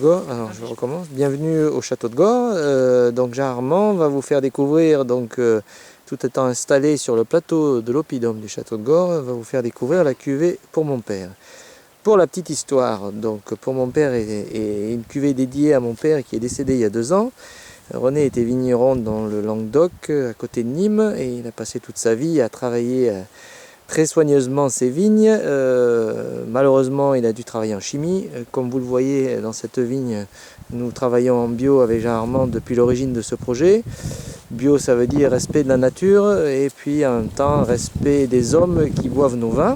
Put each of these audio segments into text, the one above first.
Gore. Alors je recommence. Bienvenue au château de Gore. Donc Jean Armand va vous faire découvrir, tout étant installé sur le plateau de l'oppidum du château de Gore, va vous faire découvrir la cuvée Pour mon père. Pour la petite histoire, donc Pour mon père est une cuvée dédiée à mon père qui est décédé il y a 2 ans. René était vigneron dans le Languedoc, à côté de Nîmes, et il a passé toute sa vie à travailler très soigneusement ses vignes. Malheureusement, il a dû travailler en chimie. Comme vous le voyez dans cette vigne, nous travaillons en bio avec Jean Armand depuis l'origine de ce projet. Bio, ça veut dire respect de la nature et puis en même temps respect des hommes qui boivent nos vins.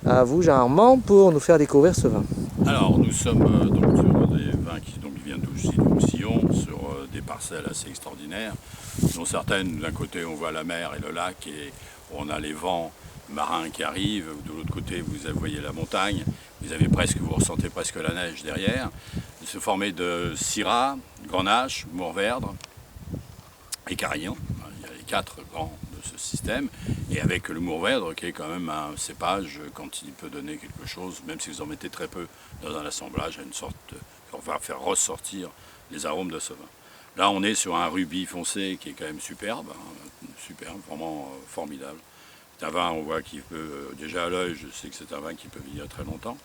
À vous, Jean Armand, pour nous faire découvrir ce vin. Alors, nous sommes donc sur des vins qui viennent aussi du Roussillon, sur des parcelles assez extraordinaires, dont certaines, d'un côté, on voit la mer et le lac, et on a les vents marins qui arrivent. De l'autre côté, vous voyez la montagne. Vous ressentez presque la neige derrière. Ils se formaient de Syrah, Grenache, Mourvèdre et Carignan. Il y a les 4 grands de ce système. Et avec le Mourvèdre, qui est quand même un cépage, quand il peut donner quelque chose, même si vous en mettez très peu dans un assemblage, on va faire ressortir les arômes de ce vin. Là, on est sur un rubis foncé qui est quand même superbe, vraiment formidable. C'est un vin, on voit qui peut, déjà à l'œil, je sais que c'est un vin qui peut vieillir très longtemps.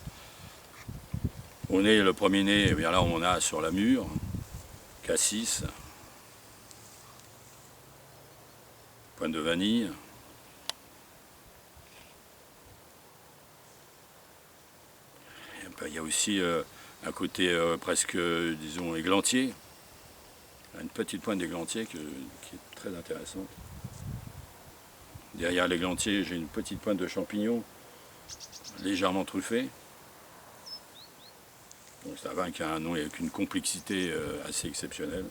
On est le premier né, et bien là on a sur la mûre, cassis, pointe de vanille. Il y a aussi un côté presque, disons, églantier. Une petite pointe d'églantier qui est très intéressante. Derrière l'églantier, j'ai une petite pointe de champignon légèrement truffée. Donc c'est un vin qui a un nom avec une complexité assez exceptionnelle.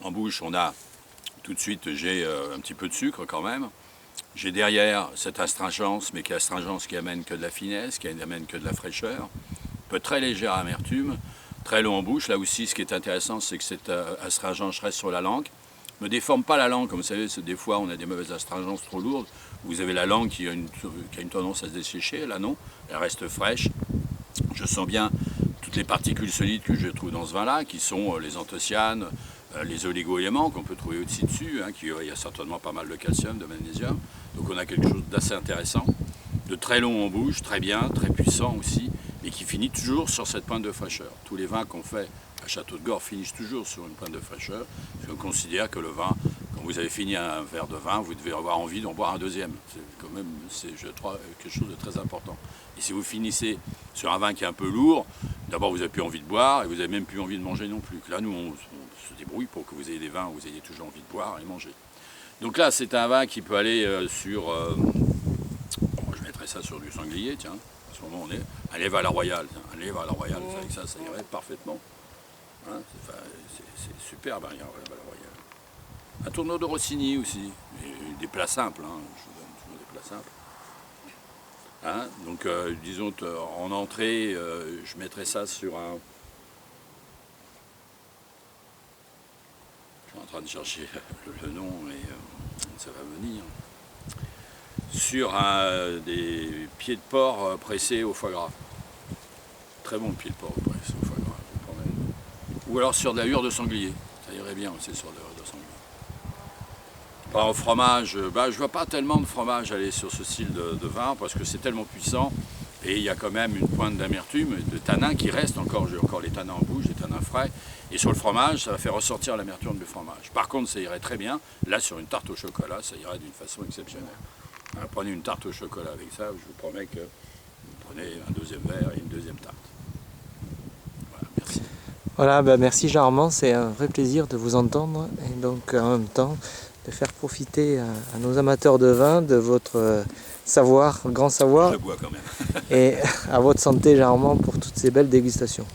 En bouche, on a tout de suite, j'ai un petit peu de sucre quand même. J'ai derrière cette astringence, mais qui est astringence qui amène que de la finesse, qui amène que de la fraîcheur. Un peu très légère amertume, très long en bouche. Là aussi, ce qui est intéressant, c'est que cette astringence reste sur la langue. Ne déforme pas la langue, comme vous savez, des fois on a des mauvaises astringences trop lourdes. Vous avez la langue qui a une tendance à se dessécher, là non, elle reste fraîche. Je sens bien toutes les particules solides que je trouve dans ce vin-là, qui sont les anthocyanes, les oligo-éléments qu'on peut trouver au-dessus dessus, il y a certainement pas mal de calcium, de magnésium. Donc on a quelque chose d'assez intéressant, de très long en bouche, très bien, très puissant aussi, mais qui finit toujours sur cette pointe de fraîcheur. Tous les vins qu'on fait à Château de Gore finissent toujours sur une pointe de fraîcheur, parce qu'on considère que le vin, quand vous avez fini un verre de vin, vous devez avoir envie d'en boire un deuxième. C'est quand même, je trouve, quelque chose de très important. Et si vous finissez sur un vin qui est un peu lourd, d'abord vous n'avez plus envie de boire, et vous n'avez même plus envie de manger non plus. Là, nous, on se débrouille pour que vous ayez des vins où vous ayez toujours envie de boire et manger. Donc là, c'est un vin qui peut aller sur... je mettrais ça sur du sanglier, tiens. À ce moment, on est un lève à la royale. Un lève à la royale, avec ça irait parfaitement. Hein, c'est superbe, un lève à la royale. Un tourneau de Rossini aussi. Et des plats simples, je vous donne toujours des plats simples. Hein, donc, disons, en entrée, je mettrais ça sur un... Je suis en train de chercher le nom et ça va venir. Sur des pieds de porc pressés au foie gras. Très bon pied de porc pressé au foie gras. Ou alors sur de la hure de sanglier. Ça irait bien aussi sur de la hure de sanglier. Par au fromage, je ne vois pas tellement de fromage aller sur ce style de vin parce que c'est tellement puissant et il y a quand même une pointe d'amertume, de tanin qui reste encore. J'ai encore les tanins en bouche, les tanins frais. Et sur le fromage, ça va faire ressortir l'amertume du fromage. Par contre, ça irait très bien. Là, sur une tarte au chocolat, ça irait d'une façon exceptionnelle. Alors, prenez une tarte au chocolat avec ça, je vous promets que vous prenez un deuxième verre et une deuxième tarte. Voilà, merci. Voilà, merci Jean Armand, c'est un vrai plaisir de vous entendre et donc en même temps de faire profiter à nos amateurs de vin de votre savoir, grand savoir. Je bois quand même. Et à votre santé Jean Armand pour toutes ces belles dégustations.